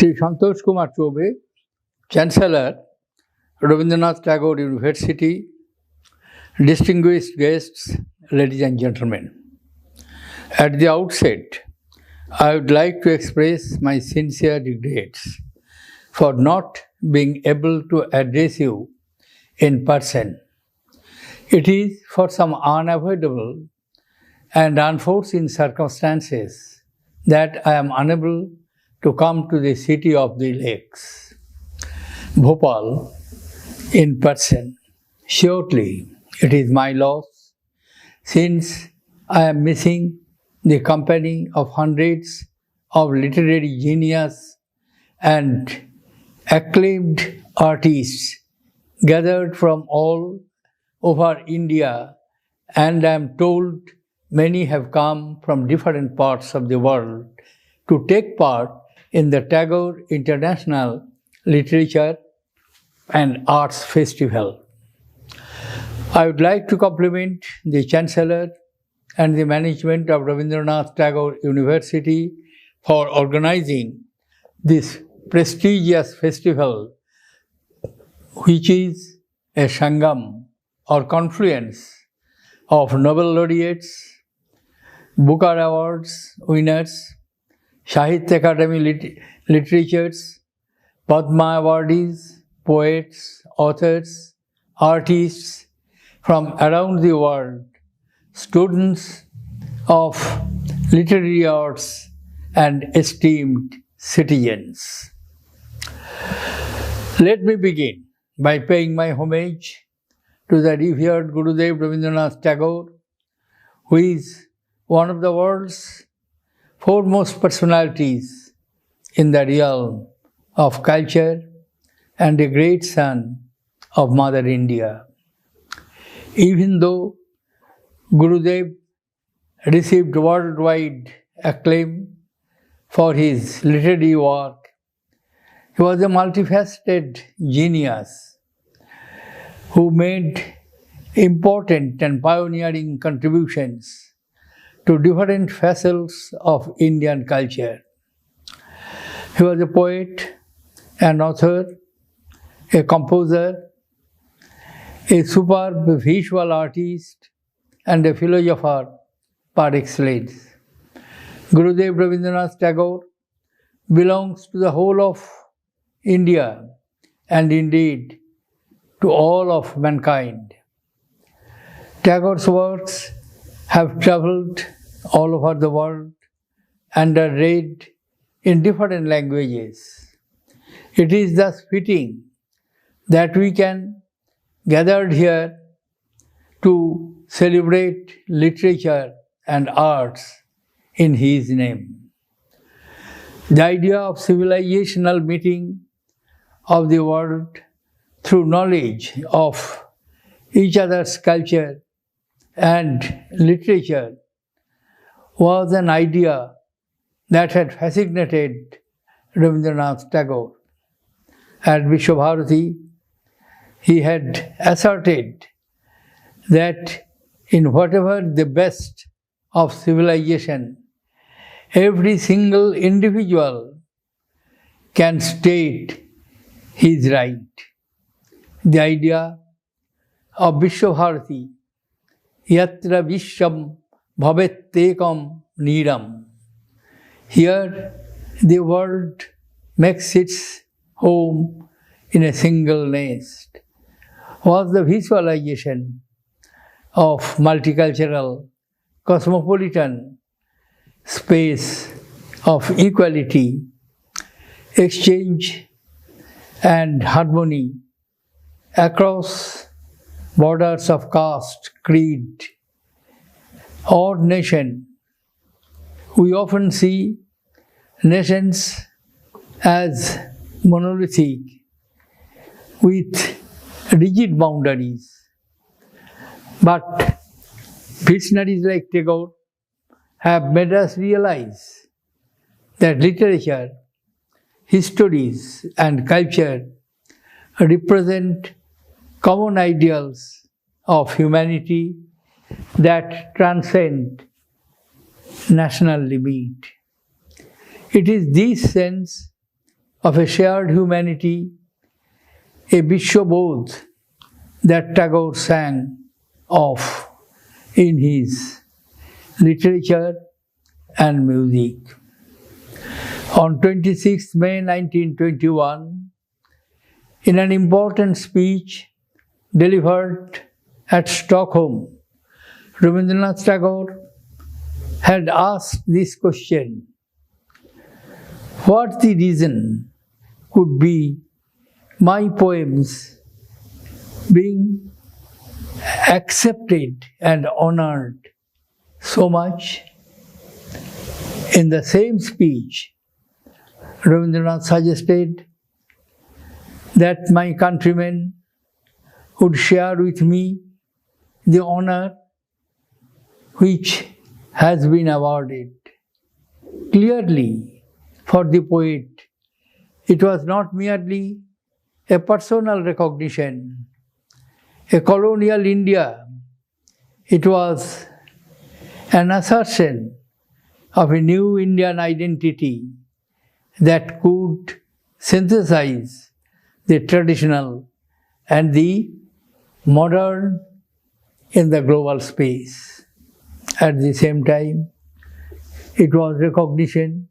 Sri Santosh Kumar Chobe, Chancellor, Rabindranath Tagore University, distinguished guests, ladies and gentlemen. At the outset, I would like to express my sincere regrets for not being able to address you in person. It is for some unavoidable and unforeseen circumstances that I am unable to come to the city of the lakes, Bhopal, in person. Surely it is my loss, since I am missing the company of hundreds of literary genius and acclaimed artists gathered from all over India, and I am told many have come from different parts of the world to take part in the Tagore International Literature and Arts Festival. I would like to compliment the Chancellor and the management of Rabindranath Tagore University for organizing this prestigious festival, which is a Sangam or confluence of Nobel laureates, Booker Awards winners, Sahitya Academy literatures, Padma awardees, poets, authors, artists from around the world, students of literary arts, and esteemed citizens. Let me begin by paying my homage to the revered Gurudev Rabindranath Tagore, who is one of the world's foremost personalities in the realm of culture and a great son of Mother India. Even though Gurudev received worldwide acclaim for his literary work, he was a multifaceted genius who made important and pioneering contributions to different facets of Indian culture. He was a poet, an author, a composer, a superb visual artist, and a philosopher par excellence. Gurudev Rabindranath Tagore belongs to the whole of India and indeed to all of mankind. Tagore's works have traveled all over the world and are read in different languages. It is thus fitting that we can gather here to celebrate literature and arts in his name. The idea of civilizational meeting of the world through knowledge of each other's culture and literature was an idea that had fascinated Rabindranath Tagore. At Vishwabharati, he had asserted that in whatever the best of civilization, every single individual can state his right. The idea of Vishwabharati, Yatra Vishwam Bhavettekam Niram. Here, the world makes its home in a single nest, was the visualization of multicultural, cosmopolitan space of equality, exchange, and harmony across borders of caste, creed, or nation. We often see nations as monolithic with rigid boundaries. But visionaries like Tagore have made us realize that literature, histories, and culture represent common ideals of humanity that transcend national limit. It is this sense of a shared humanity, a Vishwabodh that Tagore sang of in his literature and music. On 26 May 1921, in an important speech delivered at Stockholm, Rabindranath Tagore had asked this question: what the reason could be my poems being accepted and honored so much? In the same speech, Rabindranath suggested that my countrymen would share with me the honor which has been awarded. Clearly, for the poet, it was not merely a personal recognition, a colonial India. It was an assertion of a new Indian identity that could synthesize the traditional and the modern in the global space. At the same time, it was recognition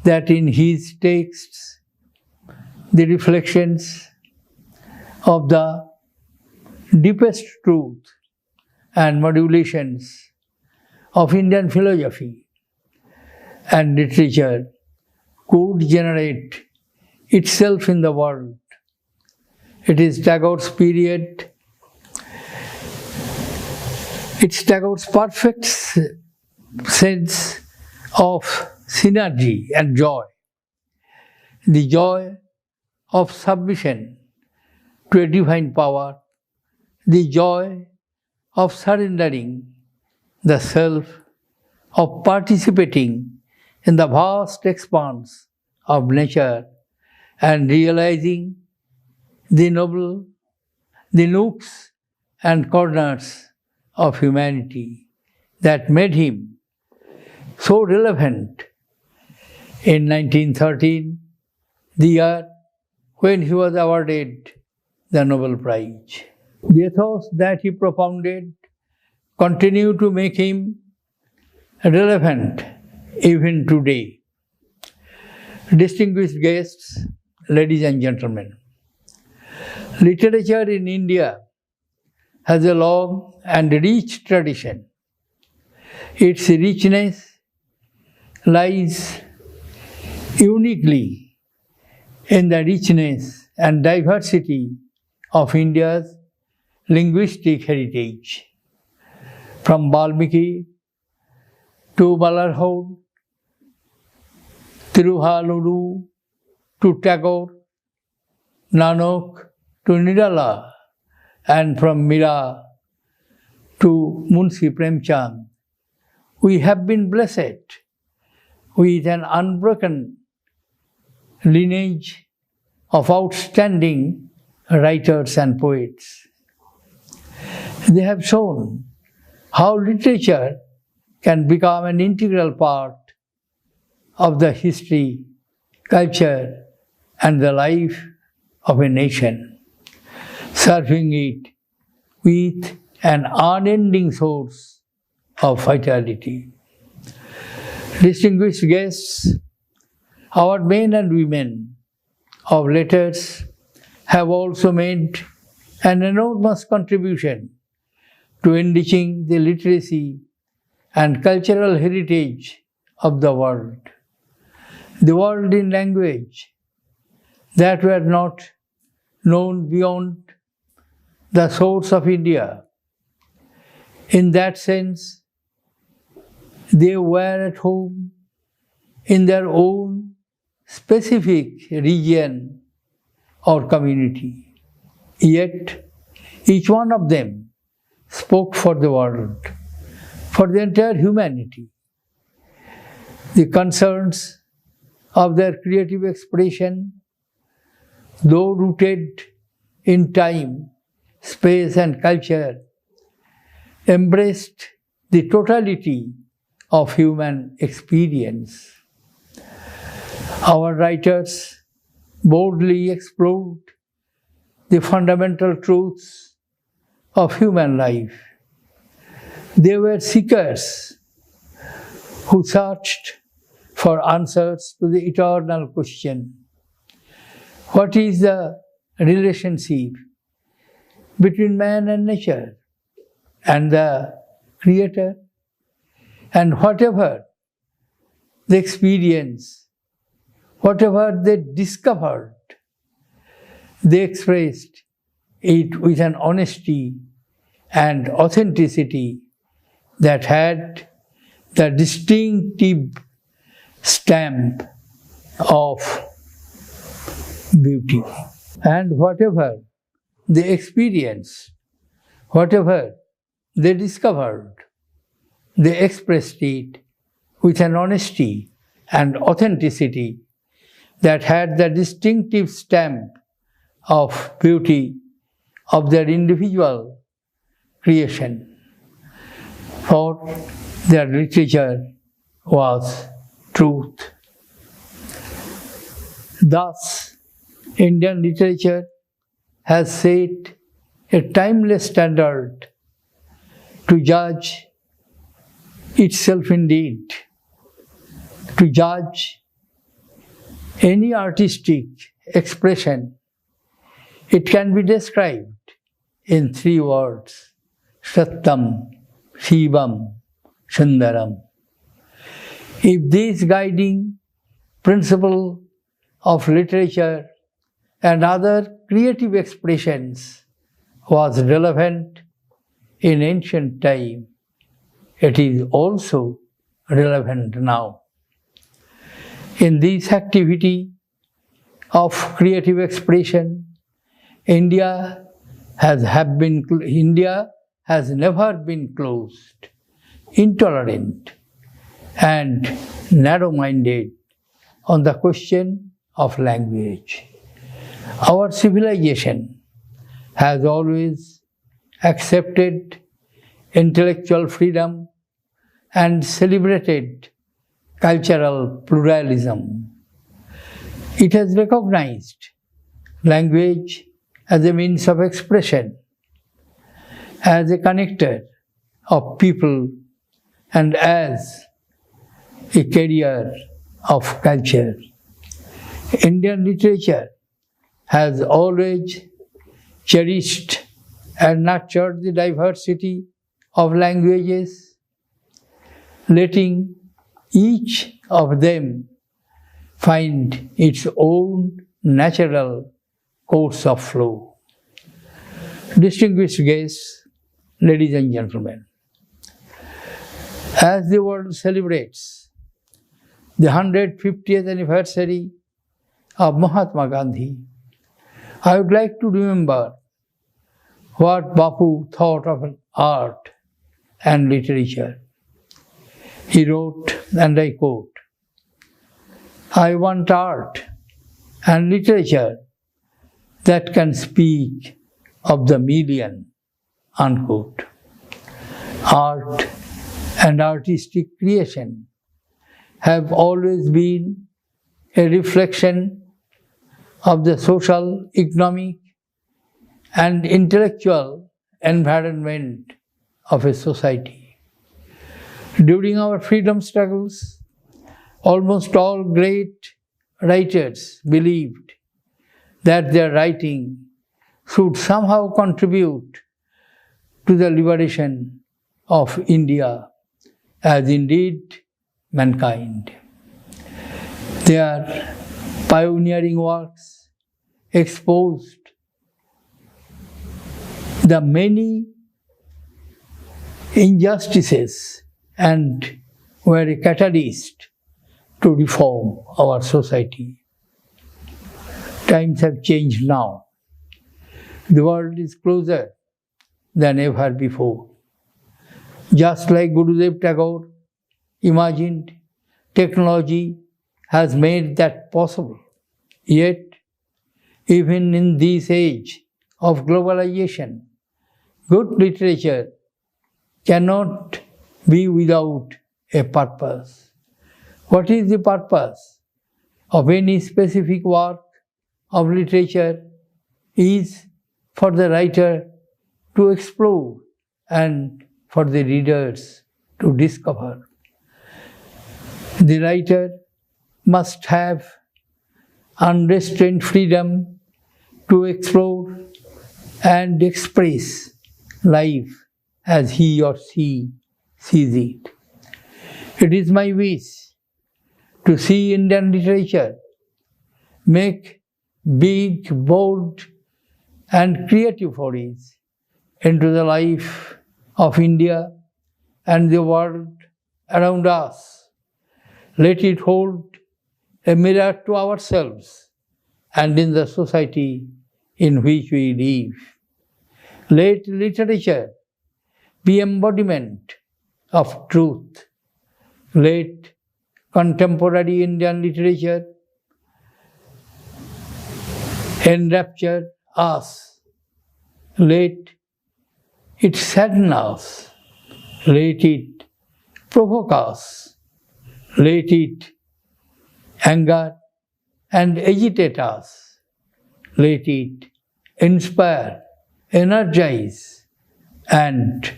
that in his texts, the reflections of the deepest truth and modulations of Indian philosophy and literature could generate itself in the world. It is Tagore's period. It's Tagore's perfect sense of synergy and joy. The joy of submission to a divine power, the joy of surrendering the self, of participating in the vast expanse of nature and realizing the noble, the nooks and corners of humanity that made him so relevant in 1913, the year when he was awarded the Nobel Prize. The ethos that he propounded continue to make him relevant even today. Distinguished guests, ladies and gentlemen, literature in India has a long and rich tradition. Its richness lies uniquely in the richness and diversity of India's linguistic heritage. From Valmiki to Mallarhood, Tiruhaluru to Tagore, Nanak to Nirala, and from Mira to Munshi Premchand, we have been blessed with an unbroken lineage of outstanding writers and poets. They have shown how literature can become an integral part of the history, culture, and the life of a nation, serving it with an unending source of vitality. Distinguished guests, our men and women of letters have also made an enormous contribution to enriching the literacy and cultural heritage of the world. The world in language that were not known beyond the source of India. In that sense, they were at home in their own specific region or community. Yet, each one of them spoke for the world, for the entire humanity. The concerns of their creative expression, though rooted in time, space, and culture, embraced the totality of human experience. Our writers boldly explored the fundamental truths of human life. They were seekers who searched for answers to the eternal question: what is the relationship between man and nature and the Creator? And whatever they experienced, whatever they discovered, they expressed it with an honesty and authenticity that had the distinctive stamp of beauty. And whatever they experienced, whatever they discovered, they expressed it with an honesty and authenticity that had the distinctive stamp of beauty of their individual creation. For their literature was truth. Thus, Indian literature has set a timeless standard to judge itself indeed, to judge any artistic expression. It can be described in 3 words: Satyam, Shivam, Sundaram. If this guiding principle of literature and other creative expressions was relevant in ancient time, it is also relevant now. In this activity of creative expression, India has never been closed, intolerant, and narrow-minded on the question of language. Our civilization has always accepted intellectual freedom and celebrated cultural pluralism. It has recognized language as a means of expression, as a connector of people, and as a carrier of culture. Indian literature has always cherished and nurtured the diversity of languages, letting each of them find its own natural course of flow. Distinguished guests, ladies and gentlemen, as the world celebrates the 150th anniversary of Mahatma Gandhi, I would like to remember what Bapu thought of art and literature. He wrote, and I quote, "I want art and literature that can speak of the million," unquote. Art and artistic creation have always been a reflection of the social, economic, and intellectual environment of a society. During our freedom struggles, almost all great writers believed that their writing should somehow contribute to the liberation of India, as indeed mankind. Their pioneering works exposed the many injustices and were a catalyst to reform our society. Times have changed now. The world is closer than ever before. Just like Gurudev Tagore imagined, technology has made that possible. Yet, even in this age of globalization, good literature cannot be without a purpose. What is the purpose of any specific work of literature is for the writer to explore and for the readers to discover. The writer must have unrestrained freedom to explore and express life as he or she sees it. It is my wish to see Indian literature make big, bold, and creative forays into the life of India and the world around us. Let it hold a mirror to ourselves and in the society in which we live. Let literature be embodiment of truth. Let contemporary Indian literature enrapture us. Let it sadden us. Let it provoke us. Let it anger and agitate us. Let it inspire, energize, and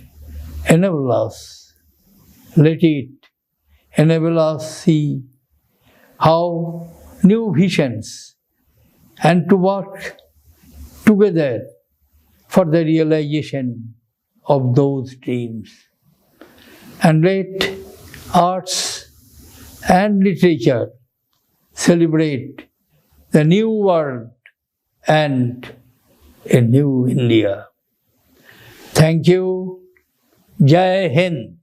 enable us. Let it enable us see how new visions and to work together for the realization of those dreams. And let arts and literature celebrate the new world and a new India. Thank you. Jai Hind.